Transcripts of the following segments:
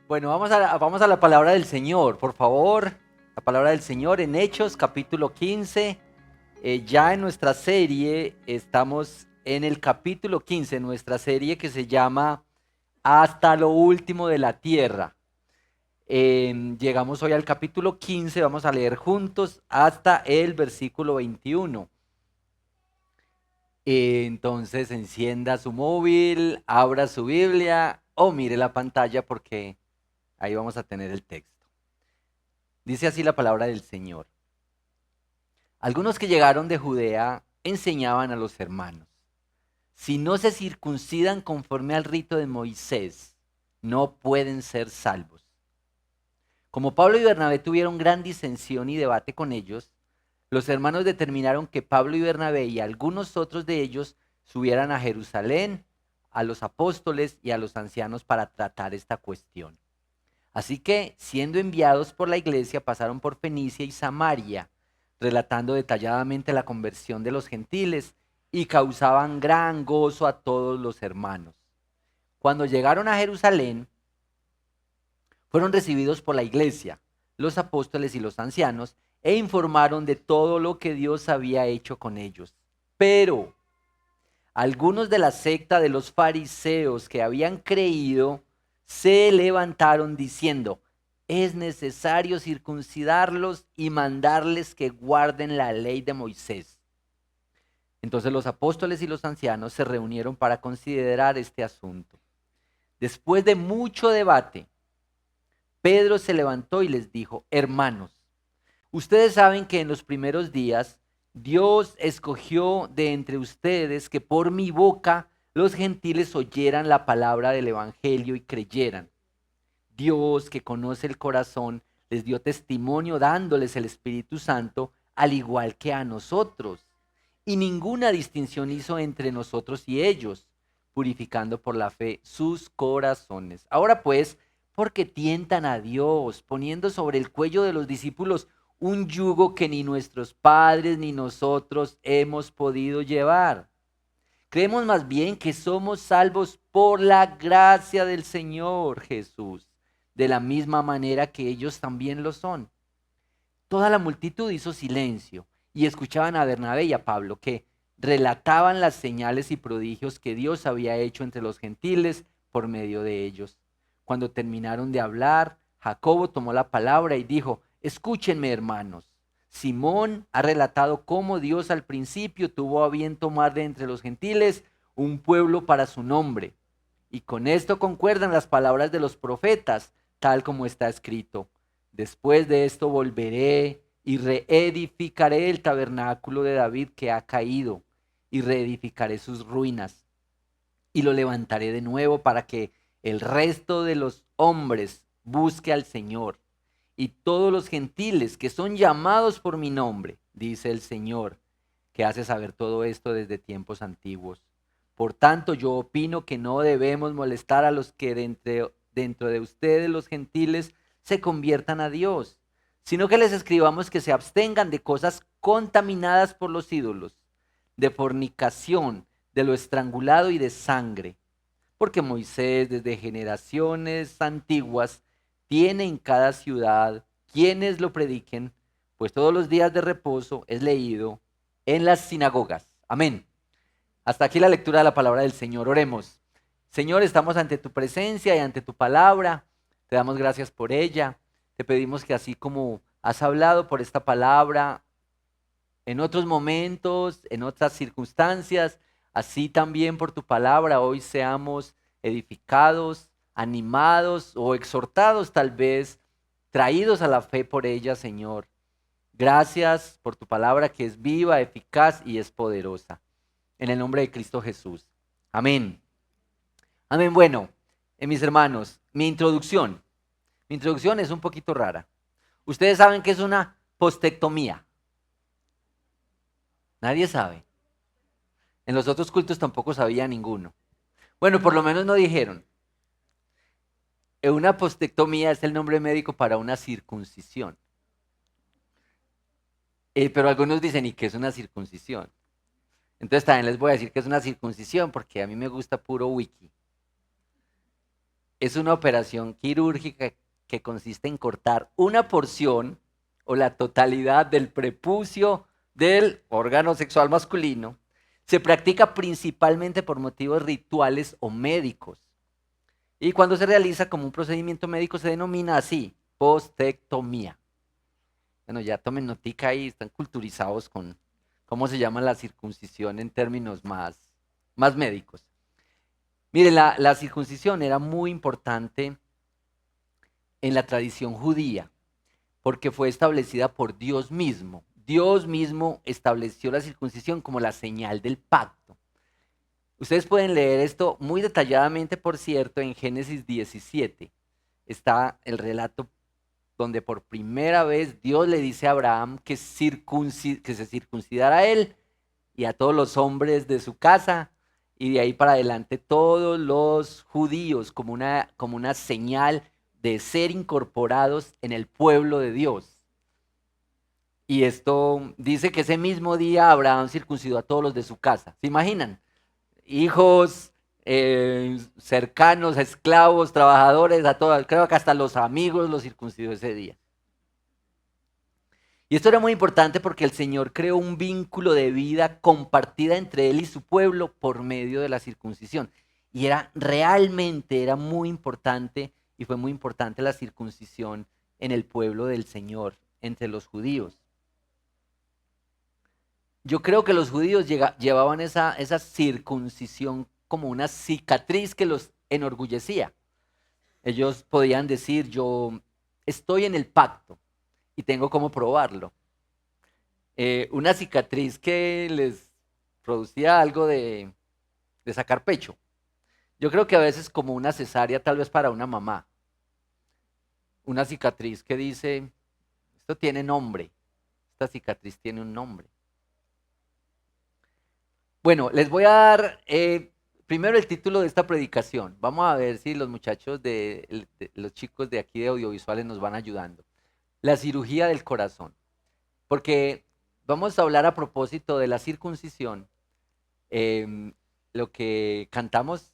Bueno, vamos a la palabra del Señor, por favor. La palabra del Señor en Hechos, capítulo 15. Ya en nuestra serie, estamos en el capítulo 15, nuestra serie que se llama Hasta lo último de la tierra. Llegamos hoy al capítulo 15, vamos a leer juntos hasta el versículo 21. Entonces encienda su móvil, abra su Biblia o mire la pantalla porque ahí vamos a tener el texto. Dice así la palabra del Señor. Algunos que llegaron de Judea enseñaban a los hermanos: si no se circuncidan conforme al rito de Moisés, no pueden ser salvos. Como Pablo y Bernabé tuvieron gran disensión y debate con ellos, los hermanos determinaron que Pablo y Bernabé y algunos otros de ellos subieran a Jerusalén, a los apóstoles y a los ancianos para tratar esta cuestión. Así que, siendo enviados por la iglesia, pasaron por Fenicia y Samaria, relatando detalladamente la conversión de los gentiles, y causaban gran gozo a todos los hermanos. Cuando llegaron a Jerusalén, fueron recibidos por la iglesia, los apóstoles y los ancianos, e informaron de todo lo que Dios había hecho con ellos. Pero algunos de la secta de los fariseos que habían creído se levantaron diciendo: es necesario circuncidarlos y mandarles que guarden la ley de Moisés. Entonces los apóstoles y los ancianos se reunieron para considerar este asunto. Después de mucho debate, Pedro se levantó y les dijo: hermanos, ustedes saben que en los primeros días Dios escogió de entre ustedes que por mi boca los gentiles oyeran la palabra del evangelio y creyeran. Dios, que conoce el corazón, les dio testimonio dándoles el Espíritu Santo, al igual que a nosotros. Y ninguna distinción hizo entre nosotros y ellos, purificando por la fe sus corazones. Ahora pues, porque tientan a Dios, poniendo sobre el cuello de los discípulos un yugo que ni nuestros padres ni nosotros hemos podido llevar. Creemos más bien que somos salvos por la gracia del Señor Jesús, de la misma manera que ellos también lo son. Toda la multitud hizo silencio y escuchaban a Bernabé y a Pablo, que relataban las señales y prodigios que Dios había hecho entre los gentiles por medio de ellos. Cuando terminaron de hablar, Jacobo tomó la palabra y dijo: escúchenme, hermanos. Simón ha relatado cómo Dios al principio tuvo a bien tomar de entre los gentiles un pueblo para su nombre. Y con esto concuerdan las palabras de los profetas, tal como está escrito: después de esto volveré y reedificaré el tabernáculo de David que ha caído, y reedificaré sus ruinas, y lo levantaré de nuevo para que el resto de los hombres busque al Señor, y todos los gentiles que son llamados por mi nombre, dice el Señor, que hace saber todo esto desde tiempos antiguos. Por tanto, yo opino que no debemos molestar a los que dentro de ustedes, los gentiles, se conviertan a Dios, sino que les escribamos que se abstengan de cosas contaminadas por los ídolos, de fornicación, de lo estrangulado y de sangre. Porque Moisés desde generaciones antiguas tiene en cada ciudad quienes lo prediquen, pues todos los días de reposo es leído en las sinagogas. Amén. Hasta aquí la lectura de la palabra del Señor. Oremos. Señor, estamos ante tu presencia y ante tu palabra. Te damos gracias por ella. Te pedimos que así como has hablado por esta palabra en otros momentos, en otras circunstancias, así también por tu palabra hoy seamos edificados, animados o exhortados tal vez, traídos a la fe por ella, Señor. Gracias por tu palabra que es viva, eficaz y es poderosa. En el nombre de Cristo Jesús. Amén. Amén. Bueno, mis hermanos, mi introducción. Mi introducción es un poquito rara. Ustedes saben que es una postectomía. Nadie sabe. En los otros cultos tampoco sabía ninguno. Bueno, por lo menos no dijeron. Una postectomía es el nombre médico para una circuncisión. Pero algunos dicen, ¿y qué es una circuncisión? Entonces también les voy a decir que es una circuncisión porque a mí me gusta puro wiki. es una operación quirúrgica que consiste en cortar una porción o la totalidad del prepucio del órgano sexual masculino. Se practica principalmente por motivos rituales o médicos. Y cuando se realiza como un procedimiento médico se denomina así, postectomía. Bueno, ya tomen notica ahí, están culturizados con cómo se llama la circuncisión en términos más médicos. Mire, la circuncisión era muy importante en la tradición judía, porque fue establecida por Dios mismo. Dios mismo estableció la circuncisión como la señal del pacto. Ustedes pueden leer esto muy detalladamente, por cierto, en Génesis 17. Está el relato donde por primera vez Dios le dice a Abraham que se circuncidara a él y a todos los hombres de su casa, y de ahí para adelante todos los judíos como una señal de ser incorporados en el pueblo de Dios. Y esto dice que ese mismo día Abraham circuncidó a todos los de su casa. ¿Se imaginan? Hijos, cercanos, esclavos, trabajadores, a todos, creo que hasta los amigos los circuncidó ese día. Y esto era muy importante porque el Señor creó un vínculo de vida compartida entre Él y su pueblo por medio de la circuncisión. Y era muy importante, y fue muy importante la circuncisión en el pueblo del Señor, entre los judíos. Yo creo que los judíos llevaban esa circuncisión como una cicatriz que los enorgullecía. Ellos podían decir, yo estoy en el pacto y tengo cómo probarlo. Una cicatriz que les producía algo de sacar pecho. Yo creo que a veces como una cesárea, tal vez para una mamá. Una cicatriz que dice, esto tiene nombre, esta cicatriz tiene un nombre. Bueno, les voy a dar primero el título de esta predicación. Vamos a ver si los muchachos los chicos de aquí de audiovisuales nos van ayudando. La cirugía del corazón. Porque vamos a hablar a propósito de la circuncisión. Lo que cantamos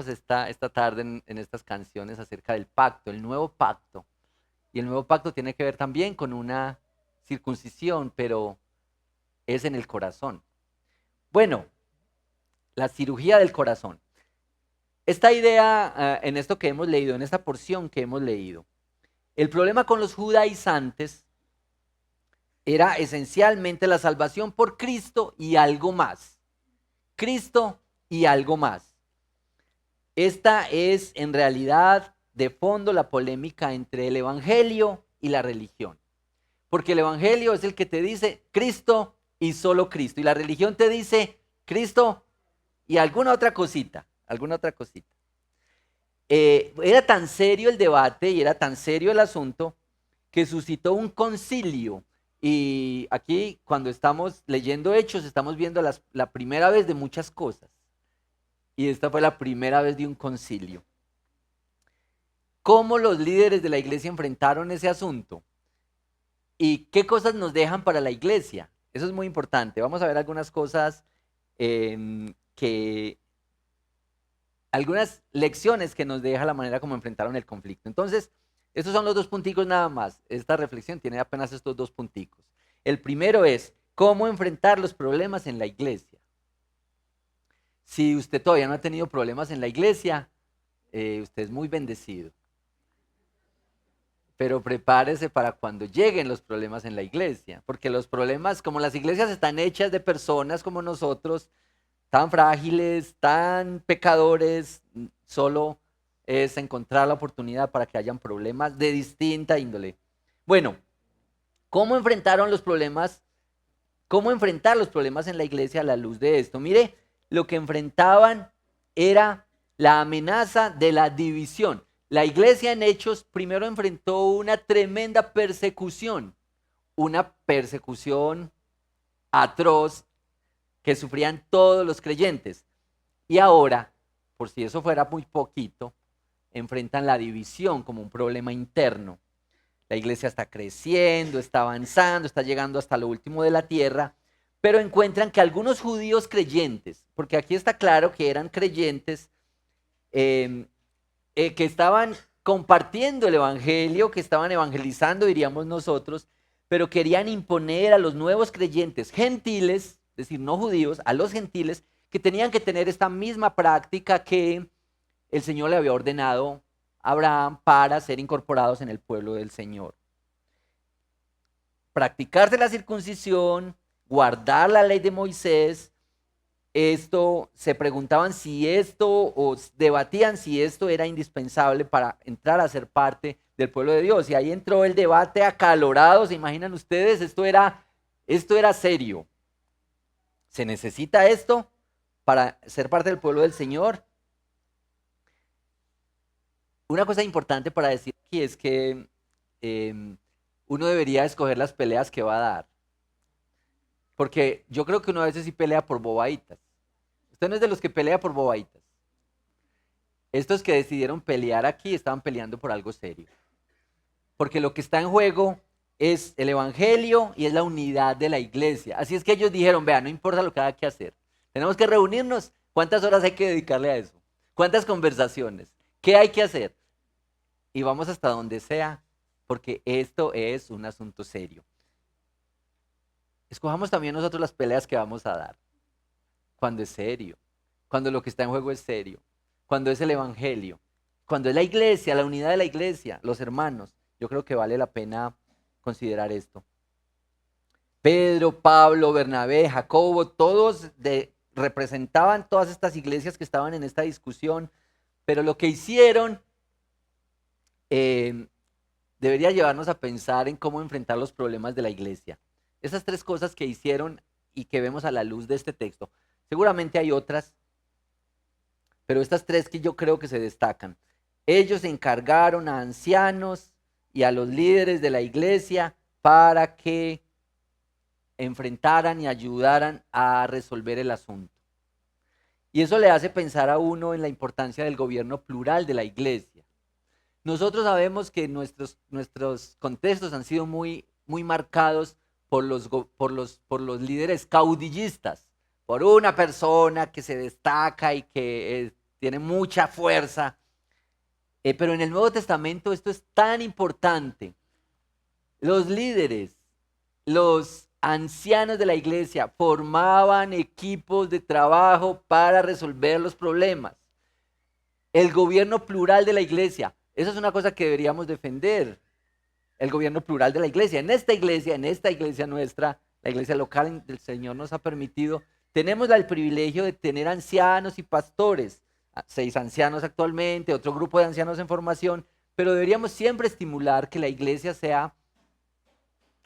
esta tarde en estas canciones acerca del pacto, el nuevo pacto. Y el nuevo pacto tiene que ver también con una circuncisión, pero es en el corazón. Bueno, la cirugía del corazón. Esta idea, en esto que hemos leído, en esta porción que hemos leído, el problema con los judaizantes era esencialmente la salvación por Cristo y algo más. Cristo y algo más. Esta es en realidad de fondo la polémica entre el evangelio y la religión. Porque el evangelio es el que te dice Cristo y solo Cristo. Y la religión te dice Cristo y alguna otra cosita, era tan serio el debate y era tan serio el asunto que suscitó un concilio. Y aquí, cuando estamos leyendo Hechos, estamos viendo la primera vez de muchas cosas. Y esta fue la primera vez de un concilio. ¿Cómo los líderes de la iglesia enfrentaron ese asunto? ¿Y qué cosas nos dejan para la iglesia? Eso es muy importante. Vamos a ver algunas cosas algunas lecciones que nos deja la manera como enfrentaron el conflicto. Entonces, estos son los dos punticos nada más. Esta reflexión tiene apenas estos dos punticos. El primero es cómo enfrentar los problemas en la iglesia. Si usted todavía no ha tenido problemas en la iglesia, usted es muy bendecido. Pero prepárese para cuando lleguen los problemas en la iglesia, porque los problemas, como las iglesias están hechas de personas como nosotros, tan frágiles, tan pecadores, solo es encontrar la oportunidad para que hayan problemas de distinta índole. Bueno, ¿cómo enfrentaron los problemas? ¿Cómo enfrentar los problemas en la iglesia a la luz de esto? Mire, lo que enfrentaban era la amenaza de la división. La iglesia en Hechos primero enfrentó una tremenda persecución, una persecución atroz que sufrían todos los creyentes. Y ahora, por si eso fuera muy poquito, enfrentan la división como un problema interno. La iglesia está creciendo, está avanzando, está llegando hasta lo último de la tierra, pero encuentran que algunos judíos creyentes, porque aquí está claro que eran creyentes, que estaban compartiendo el evangelio, que estaban evangelizando, diríamos nosotros, pero querían imponer a los nuevos creyentes gentiles, es decir, no judíos, a los gentiles, que tenían que tener esta misma práctica que el Señor le había ordenado a Abraham para ser incorporados en el pueblo del Señor. Practicarse la circuncisión, guardar la ley de Moisés. Esto se preguntaban si esto, o debatían si esto era indispensable para entrar a ser parte del pueblo de Dios. Y ahí entró el debate acalorado. ¿Se imaginan ustedes? Esto era serio. ¿Se necesita esto para ser parte del pueblo del Señor? Una cosa importante para decir aquí es que uno debería escoger las peleas que va a dar. Porque yo creo que uno a veces sí pelea por bobaditas. Usted no es de los que pelea por bobaditas. Estos que decidieron pelear aquí estaban peleando por algo serio. Porque lo que está en juego es el evangelio y es la unidad de la iglesia. Así es que ellos dijeron, vea, no importa lo que haya que hacer. Tenemos que reunirnos. ¿Cuántas horas hay que dedicarle a eso? ¿Cuántas conversaciones? ¿Qué hay que hacer? Y vamos hasta donde sea, porque esto es un asunto serio. Escojamos también nosotros las peleas que vamos a dar. Cuando es serio, cuando lo que está en juego es serio, cuando es el evangelio, cuando es la iglesia, la unidad de la iglesia, los hermanos. Yo creo que vale la pena considerar esto. Pedro, Pablo, Bernabé, Jacobo, todos representaban todas estas iglesias que estaban en esta discusión, pero lo que hicieron debería llevarnos a pensar en cómo enfrentar los problemas de la iglesia. Esas tres cosas que hicieron y que vemos a la luz de este texto. Seguramente hay otras, pero estas tres que yo creo que se destacan. Ellos encargaron a ancianos y a los líderes de la iglesia para que enfrentaran y ayudaran a resolver el asunto. Y eso le hace pensar a uno en la importancia del gobierno plural de la iglesia. Nosotros sabemos que nuestros contextos han sido muy marcados por los líderes caudillistas, por una persona que se destaca y que tiene mucha fuerza. Pero en el Nuevo Testamento esto es tan importante. Los líderes, los ancianos de la iglesia formaban equipos de trabajo para resolver los problemas. El gobierno plural de la iglesia, esa es una cosa que deberíamos defender. El gobierno plural de la iglesia. En esta iglesia nuestra, la iglesia local del Señor nos ha permitido, tenemos el privilegio de tener ancianos y pastores, 6 ancianos actualmente, otro grupo de ancianos en formación, pero deberíamos siempre estimular que la iglesia sea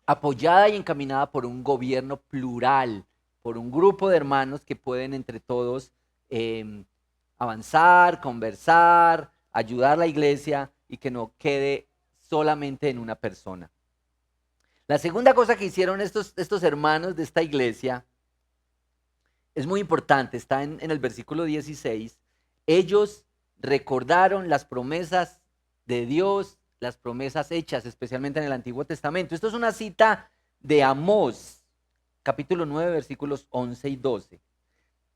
apoyada y encaminada por un gobierno plural, por un grupo de hermanos que pueden entre todos avanzar, conversar, ayudar a la iglesia y que no quede solamente en una persona. La segunda cosa que hicieron estos hermanos de esta iglesia es muy importante, está en el versículo 16. Ellos recordaron las promesas de Dios, las promesas hechas, especialmente en el Antiguo Testamento. Esto es una cita de Amós, capítulo 9, versículos 11 y 12,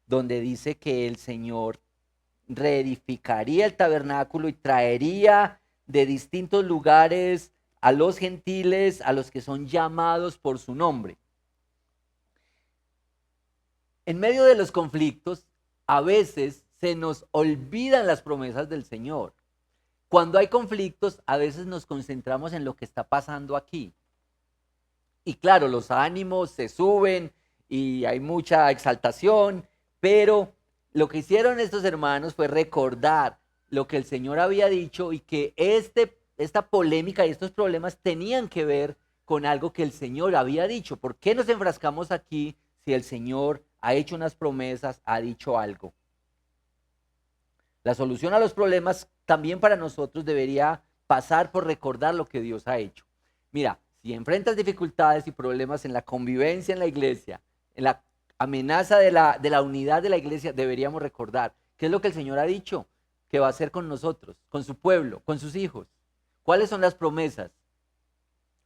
donde dice que el Señor reedificaría el tabernáculo y traería de distintos lugares a los gentiles, a los que son llamados por su nombre. En medio de los conflictos, a veces se nos olvidan las promesas del Señor. Cuando hay conflictos, a veces nos concentramos en lo que está pasando aquí. Y claro, los ánimos se suben y hay mucha exaltación, pero lo que hicieron estos hermanos fue recordar lo que el Señor había dicho y que esta polémica y estos problemas tenían que ver con algo que el Señor había dicho. ¿Por qué nos enfrascamos aquí si el Señor ha hecho unas promesas, ha dicho algo? La solución a los problemas también para nosotros debería pasar por recordar lo que Dios ha hecho. Mira, si enfrentas dificultades y problemas en la convivencia en la iglesia, en la amenaza de la unidad de la iglesia, deberíamos recordar qué es lo que el Señor ha dicho que va a hacer con nosotros, con su pueblo, con sus hijos. ¿Cuáles son las promesas?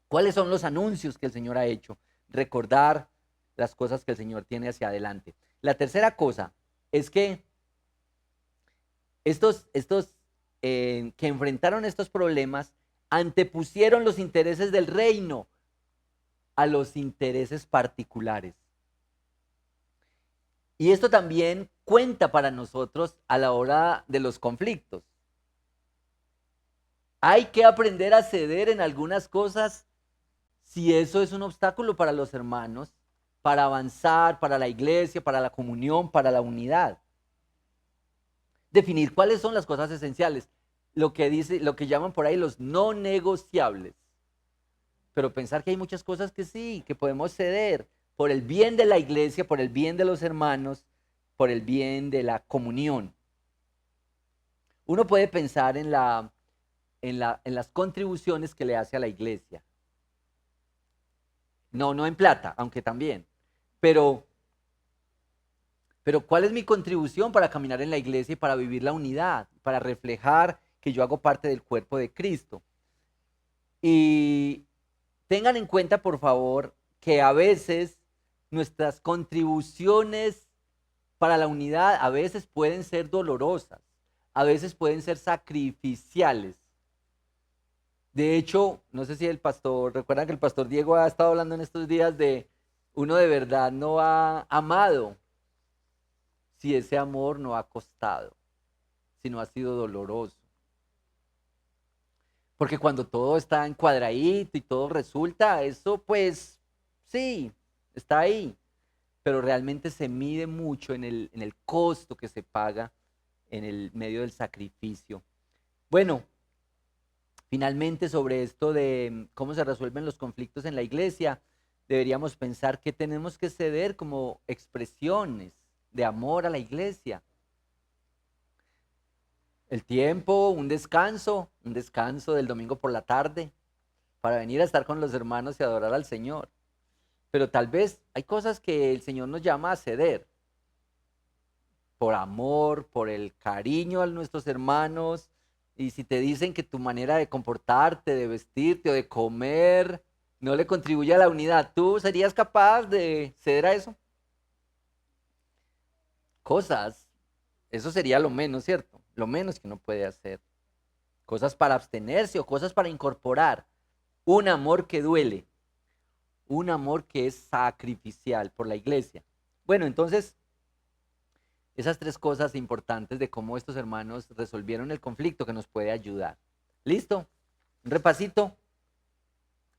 ¿Cuáles son los anuncios que el Señor ha hecho? Recordar las cosas que el Señor tiene hacia adelante. La tercera cosa es que estos que enfrentaron estos problemas antepusieron los intereses del reino a los intereses particulares. Y esto también cuenta para nosotros a la hora de los conflictos. Hay que aprender a ceder en algunas cosas si eso es un obstáculo para los hermanos, para avanzar, para la iglesia, para la comunión, para la unidad. Definir cuáles son las cosas esenciales, lo que llaman por ahí los no negociables. Pero pensar que hay muchas cosas que sí, que podemos ceder por el bien de la iglesia, por el bien de los hermanos, por el bien de la comunión. Uno puede pensar en las contribuciones que le hace a la iglesia. No en plata, aunque también. Pero ¿cuál es mi contribución para caminar en la iglesia y para vivir la unidad? Para reflejar que yo hago parte del cuerpo de Cristo. Y tengan en cuenta, por favor, que a veces nuestras contribuciones para la unidad a veces pueden ser dolorosas, a veces pueden ser sacrificiales. De hecho, no sé si recuerdan que el pastor Diego ha estado hablando en estos días de uno de verdad no ha amado si ese amor no ha costado, si no ha sido doloroso. Porque cuando todo está encuadradito y todo resulta, eso pues sí, está ahí. Pero realmente se mide mucho en el costo que se paga en el medio del sacrificio. Bueno, finalmente sobre esto de cómo se resuelven los conflictos en la iglesia, deberíamos pensar que tenemos que ceder como expresiones de amor a la iglesia. El tiempo, un descanso del domingo por la tarde, para venir a estar con los hermanos y adorar al Señor. Pero tal vez hay cosas que el Señor nos llama a ceder. Por amor, por el cariño a nuestros hermanos. Y si te dicen que tu manera de comportarte, de vestirte o de comer no le contribuye a la unidad, ¿tú serías capaz de ceder a eso? Cosas, eso sería lo menos, ¿cierto? Lo menos que uno puede hacer. Cosas para abstenerse o cosas para incorporar. Un amor que duele. Un amor que es sacrificial por la iglesia. Bueno, entonces, esas tres cosas importantes de cómo estos hermanos resolvieron el conflicto que nos puede ayudar. ¿Listo? Un repasito.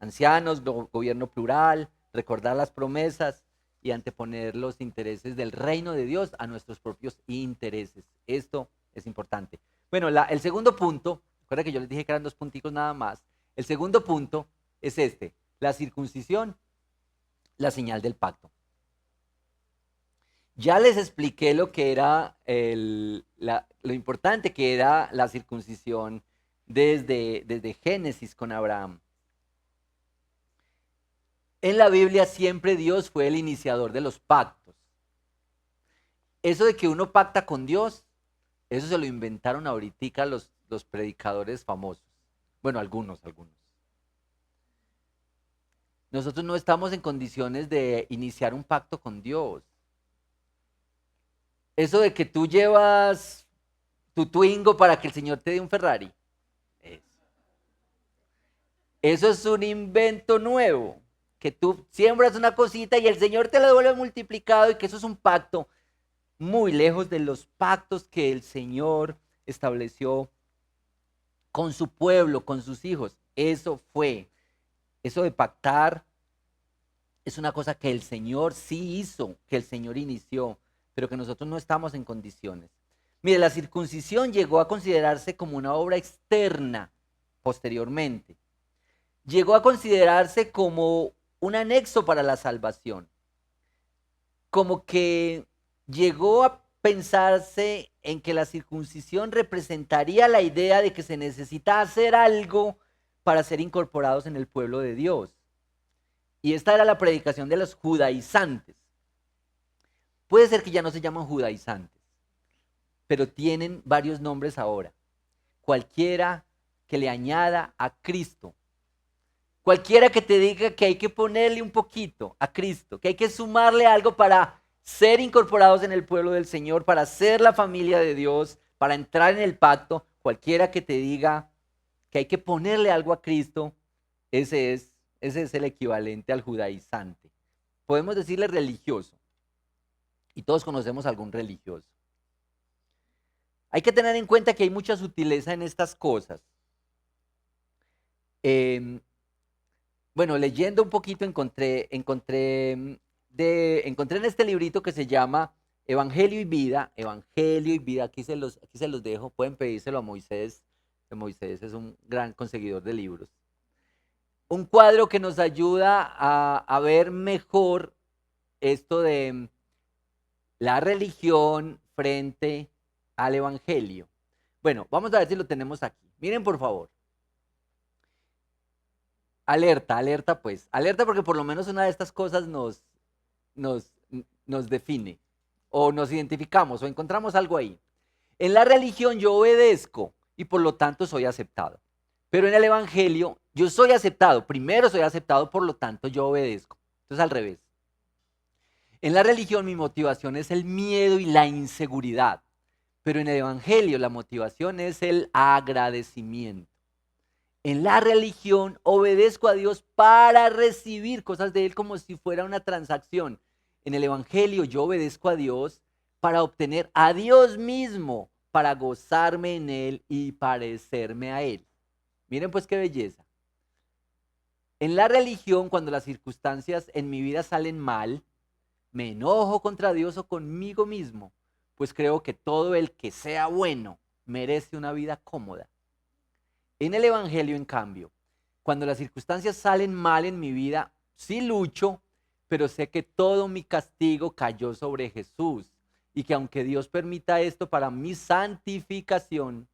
Ancianos, gobierno plural, recordar las promesas y anteponer los intereses del reino de Dios a nuestros propios intereses. Esto es importante. Bueno, el segundo punto, recuerda que yo les dije que eran 2 punticos nada más. El segundo punto es este, la circuncisión, la señal del pacto. Ya les expliqué lo que era lo importante que era la circuncisión desde Génesis con Abraham. En la Biblia siempre Dios fue el iniciador de los pactos. Eso de que uno pacta con Dios, eso se lo inventaron ahorita los predicadores famosos. Bueno, algunos. Nosotros no estamos en condiciones de iniciar un pacto con Dios. Eso de que tú llevas tu Twingo para que el Señor te dé un Ferrari. Eso es un invento nuevo. Que tú siembras una cosita y el Señor te la devuelve multiplicado y que eso es un pacto muy lejos de los pactos que el Señor estableció con su pueblo, con sus hijos. Eso de pactar es una cosa que el Señor sí hizo, que el Señor inició, pero que nosotros no estamos en condiciones. Mire, la circuncisión llegó a considerarse como una obra externa posteriormente. Llegó a considerarse como un anexo para la salvación. Como que llegó a pensarse en que la circuncisión representaría la idea de que se necesita hacer algo para ser incorporados en el pueblo de Dios. Y esta era la predicación de los judaizantes. Puede ser que ya no se llaman judaizantes, pero tienen varios nombres ahora. Cualquiera que le añada a Cristo. Cualquiera que te diga que hay que ponerle un poquito a Cristo, que hay que sumarle algo para ser incorporados en el pueblo del Señor, para ser la familia de Dios, para entrar en el pacto. cualquiera que te diga que hay que ponerle algo a Cristo, ese es el equivalente al judaizante. Podemos decirle religioso, y todos conocemos a algún religioso. Hay que tener en cuenta que hay mucha sutileza en estas cosas. Bueno, leyendo un poquito encontré en este librito que se llama Evangelio y Vida, aquí se los dejo, pueden pedírselo a Moisés, que Moisés es un gran conseguidor de libros. Un cuadro que nos ayuda a ver mejor esto de la religión frente al Evangelio. Bueno, vamos a ver si lo tenemos aquí. Miren, por favor. Alerta pues. Alerta porque por lo menos una de estas cosas nos define, o nos identificamos, o encontramos algo ahí. En la religión yo obedezco y por lo tanto soy aceptado. Pero en el Evangelio yo soy aceptado. Primero soy aceptado, por lo tanto yo obedezco. Entonces al revés. En la religión mi motivación es el miedo y la inseguridad. Pero en el Evangelio la motivación es el agradecimiento. En la religión obedezco a Dios para recibir cosas de Él como si fuera una transacción. En el Evangelio yo obedezco a Dios para obtener a Dios mismo, para gozarme en Él y parecerme a Él. Miren pues qué belleza. En la religión, cuando las circunstancias en mi vida salen mal, me enojo contra Dios o conmigo mismo, pues creo que todo el que sea bueno merece una vida cómoda. En el Evangelio, en cambio, cuando las circunstancias salen mal en mi vida, sí lucho, pero sé que todo mi castigo cayó sobre Jesús y que aunque Dios permita esto para mi santificación,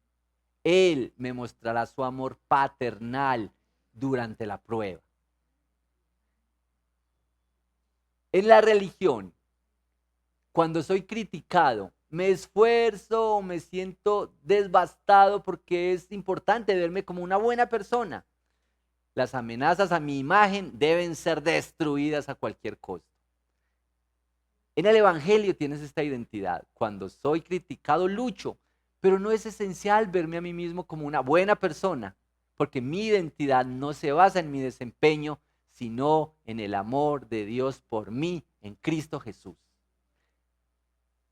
Él me mostrará su amor paternal durante la prueba. En la religión, cuando soy criticado, me esfuerzo o me siento devastado porque es importante verme como una buena persona. Las amenazas a mi imagen deben ser destruidas a cualquier costo. En el Evangelio tienes esta identidad. Cuando soy criticado, lucho, pero no es esencial verme a mí mismo como una buena persona, porque mi identidad no se basa en mi desempeño, sino en el amor de Dios por mí en Cristo Jesús.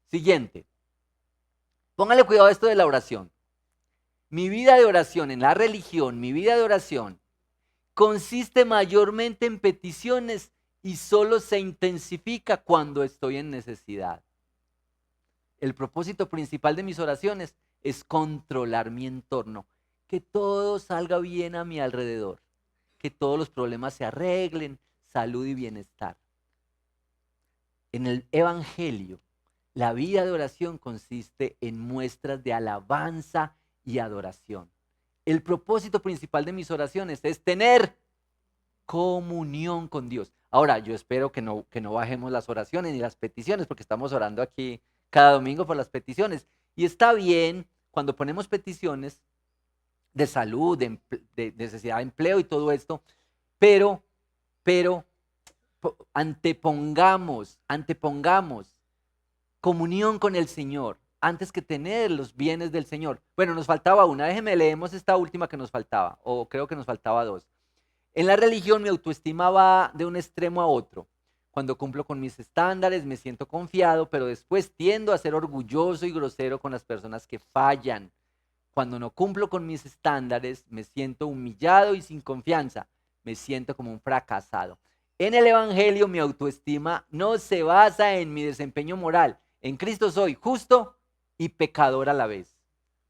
Siguiente. Póngale cuidado a esto de la oración. Mi vida de oración en la religión, mi vida de oración, consiste mayormente en peticiones y solo se intensifica cuando estoy en necesidad. El propósito principal de mis oraciones es controlar mi entorno, que todo salga bien a mi alrededor, que todos los problemas se arreglen, salud y bienestar. En el Evangelio, la vida de oración consiste en muestras de alabanza y adoración. El propósito principal de mis oraciones es tener comunión con Dios. Ahora, yo espero que no bajemos las oraciones ni las peticiones, porque estamos orando aquí cada domingo por las peticiones. Y está bien cuando ponemos peticiones de salud, de necesidad de empleo y todo esto, pero antepongamos comunión con el Señor antes que tener los bienes del Señor. Bueno, nos faltaba una. Déjenme leemos esta última que nos faltaba, o creo que nos faltaba dos. En la religión mi autoestima va de un extremo a otro. Cuando cumplo con mis estándares me siento confiado, pero después tiendo a ser orgulloso y grosero con las personas que fallan. Cuando no cumplo con mis estándares me siento humillado y sin confianza. Me siento como un fracasado. En el Evangelio mi autoestima no se basa en mi desempeño moral. En Cristo soy justo y pecador a la vez.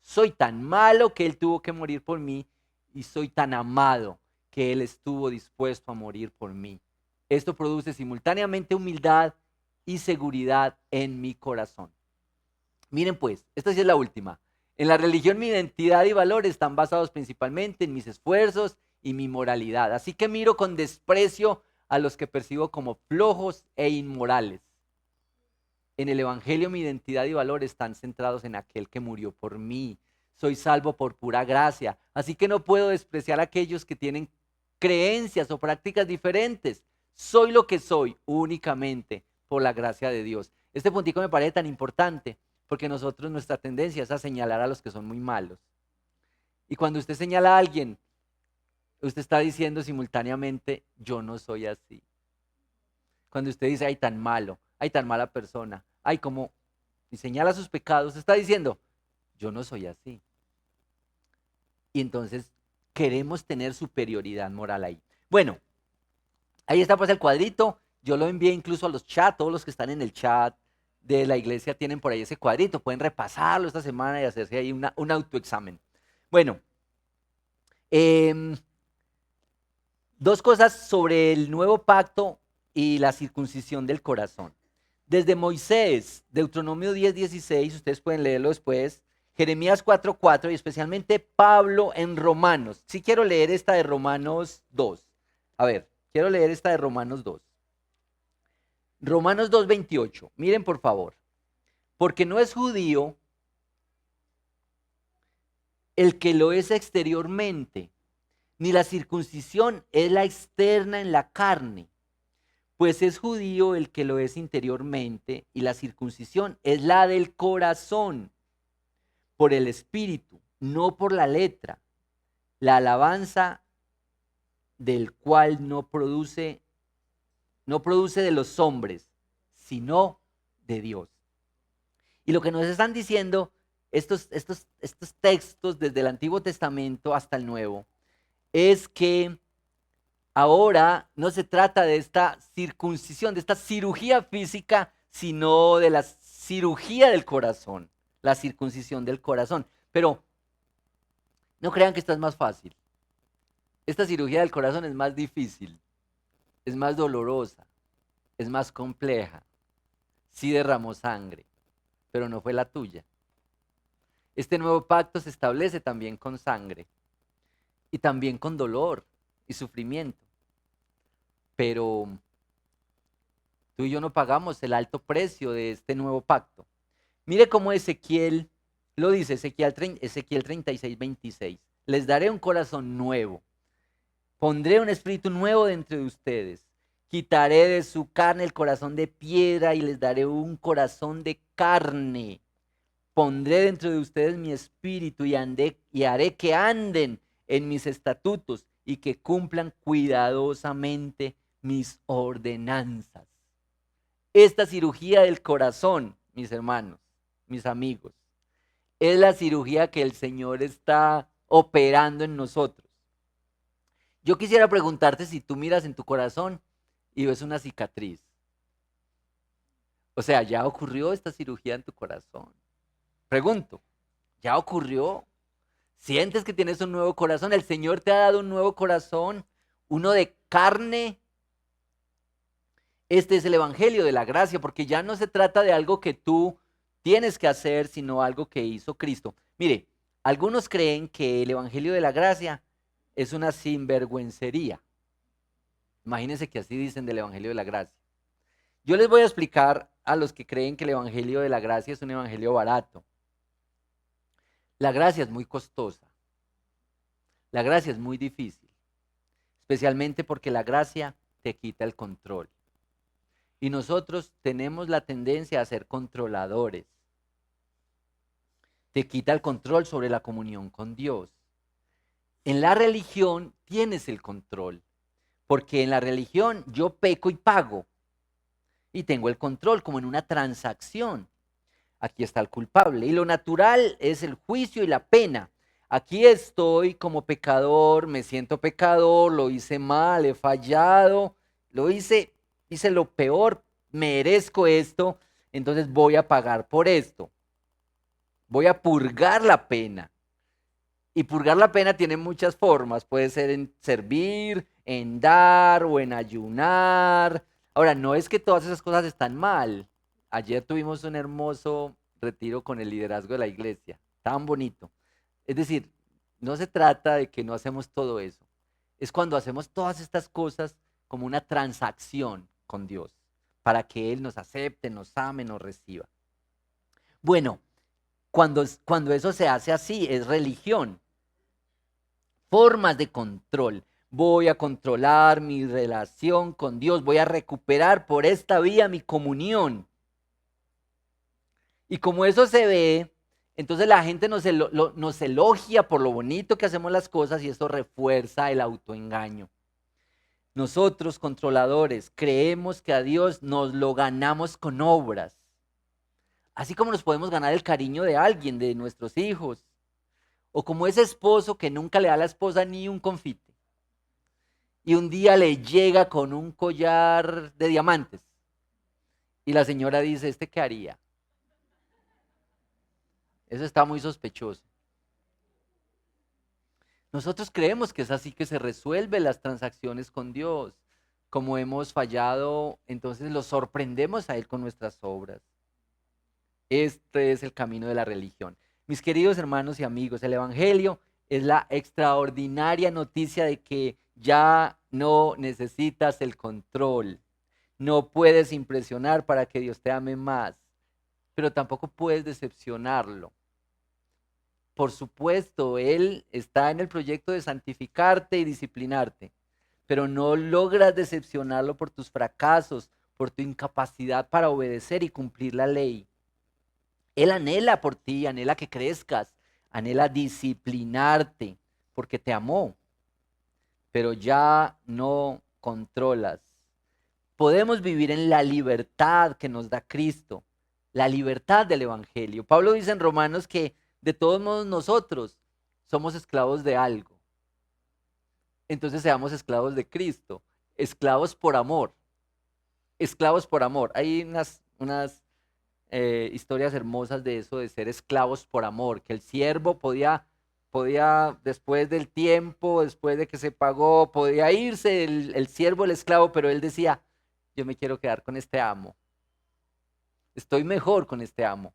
Soy tan malo que Él tuvo que morir por mí y soy tan amado que Él estuvo dispuesto a morir por mí. Esto produce simultáneamente humildad y seguridad en mi corazón. Miren pues, esta sí es la última. En la religión mi identidad y valores están basados principalmente en mis esfuerzos y mi moralidad. Así que miro con desprecio a los que percibo como flojos e inmorales. En el Evangelio mi identidad y valores están centrados en aquel que murió por mí. Soy salvo por pura gracia. Así que no puedo despreciar a aquellos que tienen creencias o prácticas diferentes. Soy lo que soy únicamente por la gracia de Dios. Este puntico me parece tan importante porque nuestra tendencia es a señalar a los que son muy malos. Y cuando usted señala a alguien, usted está diciendo simultáneamente, yo no soy así. Cuando usted dice, ay, tan malo, ay, tan mala persona, ay, como, y señala sus pecados, está diciendo, yo no soy así. Y entonces queremos tener superioridad moral ahí. Bueno, ahí está pues el cuadrito. Yo lo envié incluso a los chats, todos los que están en el chat de la iglesia tienen por ahí ese cuadrito. Pueden repasarlo esta semana y hacerse ahí un autoexamen. Bueno, dos cosas sobre el nuevo pacto y la circuncisión del corazón. Desde Moisés, Deuteronomio 10:16, ustedes pueden leerlo después, Jeremías 4:4 y especialmente Pablo en Romanos. Sí quiero leer esta de Romanos 2. A ver, quiero leer esta de Romanos 2. Romanos 2:28. Miren por favor. Porque no es judío el que lo es exteriormente, ni la circuncisión es la externa en la carne, pues es judío el que lo es interiormente, y la circuncisión es la del corazón, por el espíritu, no por la letra, la alabanza del cual no produce de los hombres, sino de Dios. Y lo que nos están diciendo estos textos desde el Antiguo Testamento hasta el Nuevo es que ahora no se trata de esta circuncisión, de esta cirugía física, sino de la cirugía del corazón, la circuncisión del corazón. Pero no crean que esto es más fácil. Esta cirugía del corazón es más difícil, es más dolorosa, es más compleja. Sí derramó sangre, pero no fue la tuya. Este nuevo pacto se establece también con sangre y también con dolor y sufrimiento. Pero tú y yo no pagamos el alto precio de este nuevo pacto. Mire cómo Ezequiel lo dice, Ezequiel 36:26. Les daré un corazón nuevo. Pondré un espíritu nuevo dentro de ustedes. Quitaré de su carne el corazón de piedra y les daré un corazón de carne. Pondré dentro de ustedes mi espíritu y haré que anden en mis estatutos y que cumplan cuidadosamente mis ordenanzas. Esta cirugía del corazón, mis hermanos, mis amigos, es la cirugía que el Señor está operando en nosotros. Yo quisiera preguntarte si tú miras en tu corazón y ves una cicatriz. O sea, ¿ya ocurrió esta cirugía en tu corazón? Pregunto, ¿ya ocurrió? ¿Sientes que tienes un nuevo corazón? ¿El Señor te ha dado un nuevo corazón? ¿Uno de carne? Este es el evangelio de la gracia, porque ya no se trata de algo que tú tienes que hacer, sino algo que hizo Cristo. Mire, algunos creen que el evangelio de la gracia es una sinvergüencería. Imagínense que así dicen del evangelio de la gracia. Yo les voy a explicar a los que creen que el evangelio de la gracia es un evangelio barato. La gracia es muy costosa. La gracia es muy difícil, especialmente porque la gracia te quita el control. Y nosotros tenemos la tendencia a ser controladores. Te quita el control sobre la comunión con Dios. En la religión tienes el control, porque en la religión yo peco y pago. Y tengo el control como en una transacción. Aquí está el culpable. Y lo natural es el juicio y la pena. Aquí estoy como pecador, me siento pecador, lo hice mal, he fallado, hice lo peor, merezco esto, entonces voy a pagar por esto. Voy a purgar la pena. Y purgar la pena tiene muchas formas. Puede ser en servir, en dar o en ayunar. Ahora, no es que todas esas cosas están mal. Ayer tuvimos un hermoso retiro con el liderazgo de la iglesia. Tan bonito. Es decir, no se trata de que no hacemos todo eso. Es cuando hacemos todas estas cosas como una transacción con Dios, para que Él nos acepte, nos ame, nos reciba. Bueno, cuando eso se hace así, es religión. Formas de control. Voy a controlar mi relación con Dios. Voy a recuperar por esta vía mi comunión. Y como eso se ve, Entonces la gente nos elogia por lo bonito que hacemos las cosas y esto refuerza el autoengaño. Nosotros, controladores, creemos que a Dios nos lo ganamos con obras. Así como nos podemos ganar el cariño de alguien, de nuestros hijos. O como ese esposo que nunca le da a la esposa ni un confite. Y un día le llega con un collar de diamantes. Y la señora dice, ¿este qué haría? Eso está muy sospechoso. Nosotros creemos que es así que se resuelven las transacciones con Dios. Como hemos fallado, entonces lo sorprendemos a Él con nuestras obras. Este es el camino de la religión. Mis queridos hermanos y amigos, el Evangelio es la extraordinaria noticia de que ya no necesitas el control. No puedes impresionar para que Dios te ame más, pero tampoco puedes decepcionarlo. Por supuesto, Él está en el proyecto de santificarte y disciplinarte, pero no logras decepcionarlo por tus fracasos, por tu incapacidad para obedecer y cumplir la ley. Él anhela por ti, anhela que crezcas, anhela disciplinarte, porque te amó, pero ya no controlas. Podemos vivir en la libertad que nos da Cristo, la libertad del Evangelio. Pablo dice en Romanos que de todos modos nosotros somos esclavos de algo. Entonces seamos esclavos de Cristo, esclavos por amor, esclavos por amor. Hay unas historias hermosas de eso, de ser esclavos por amor, que el siervo podía después del tiempo, después de que se pagó, podía irse el siervo, el esclavo, pero él decía, yo me quiero quedar con este amo, estoy mejor con este amo.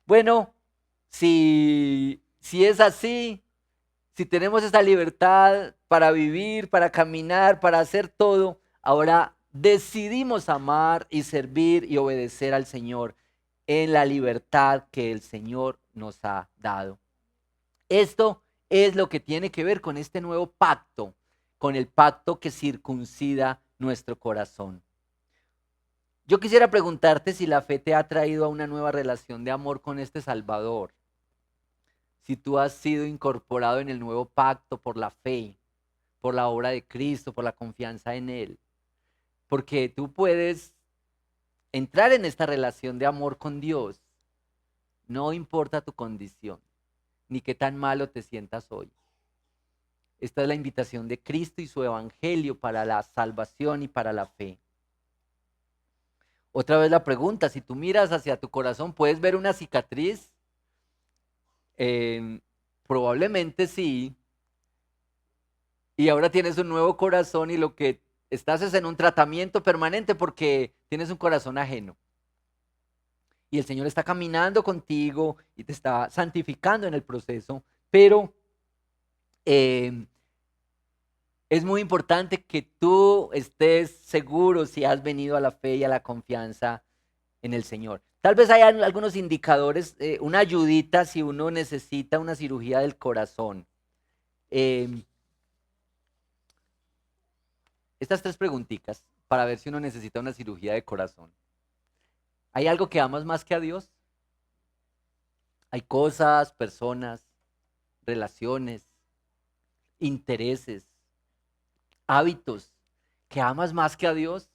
Bueno, si es así, si tenemos esa libertad para vivir, para caminar, para hacer todo, ahora decidimos amar y servir y obedecer al Señor en la libertad que el Señor nos ha dado. Esto es lo que tiene que ver con este nuevo pacto, con el pacto que circuncida nuestro corazón. Yo quisiera preguntarte si la fe te ha traído a una nueva relación de amor con este Salvador. Si tú has sido incorporado en el nuevo pacto por la fe, por la obra de Cristo, por la confianza en Él. Porque tú puedes entrar en esta relación de amor con Dios. No importa tu condición, ni qué tan malo te sientas hoy. Esta es la invitación de Cristo y su evangelio para la salvación y para la fe. Otra vez la pregunta, si tú miras hacia tu corazón, ¿puedes ver una cicatriz? Probablemente sí. Y ahora tienes un nuevo corazón y lo que estás es en un tratamiento permanente porque tienes un corazón ajeno. Y el Señor está caminando contigo y te está santificando en el proceso, pero es muy importante que tú estés seguro si has venido a la fe y a la confianza en el Señor. Tal vez haya algunos indicadores, una ayudita si uno necesita una cirugía del corazón. Estas tres preguntitas para ver si uno necesita una cirugía de corazón. ¿Hay algo que amas más que a Dios? Hay cosas, personas, relaciones, intereses, hábitos que amas más que a Dios.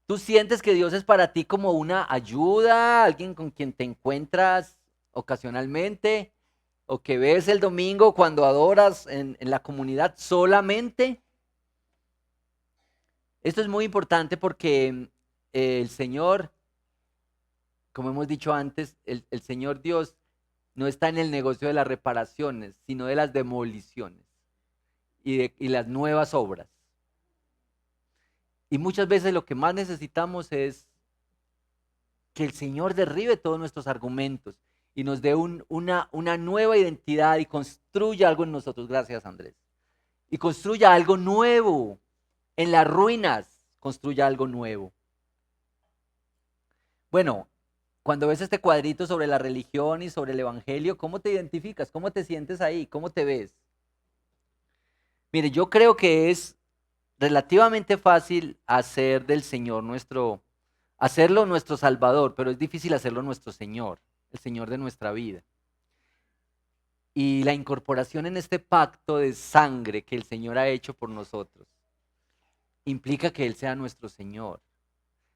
¿Tú sientes que Dios es para ti como una ayuda, alguien con quien te encuentras ocasionalmente, o que ves el domingo cuando adoras en la comunidad solamente? Esto es muy importante porque el Señor, como hemos dicho antes, el Señor Dios no está en el negocio de las reparaciones, sino de las demoliciones y las nuevas obras. Y muchas veces lo que más necesitamos es que el Señor derribe todos nuestros argumentos y nos dé una nueva identidad y construya algo en nosotros. Gracias, Andrés. Y construya algo nuevo. En las ruinas, construya algo nuevo. Bueno, cuando ves este cuadrito sobre la religión y sobre el evangelio, ¿cómo te identificas? ¿Cómo te sientes ahí? ¿Cómo te ves? Mire, yo creo que es relativamente fácil hacer del Señor hacerlo nuestro Salvador, pero es difícil hacerlo nuestro Señor, el Señor de nuestra vida. Y la incorporación en este pacto de sangre que el Señor ha hecho por nosotros implica que Él sea nuestro Señor.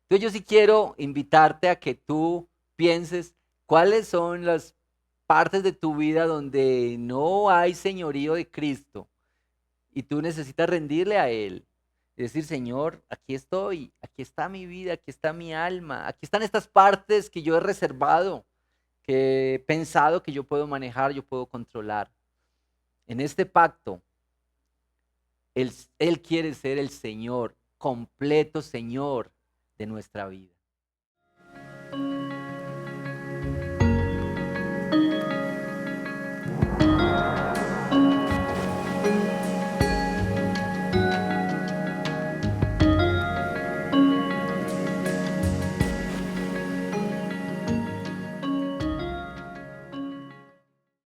Entonces yo sí quiero invitarte a que tú pienses cuáles son las partes de tu vida donde no hay señorío de Cristo y tú necesitas rendirle a Él. Es decir, Señor, aquí estoy, aquí está mi vida, aquí está mi alma, aquí están estas partes que yo he reservado, que he pensado que yo puedo manejar, yo puedo controlar. En este pacto, Él quiere ser el Señor, completo Señor de nuestra vida.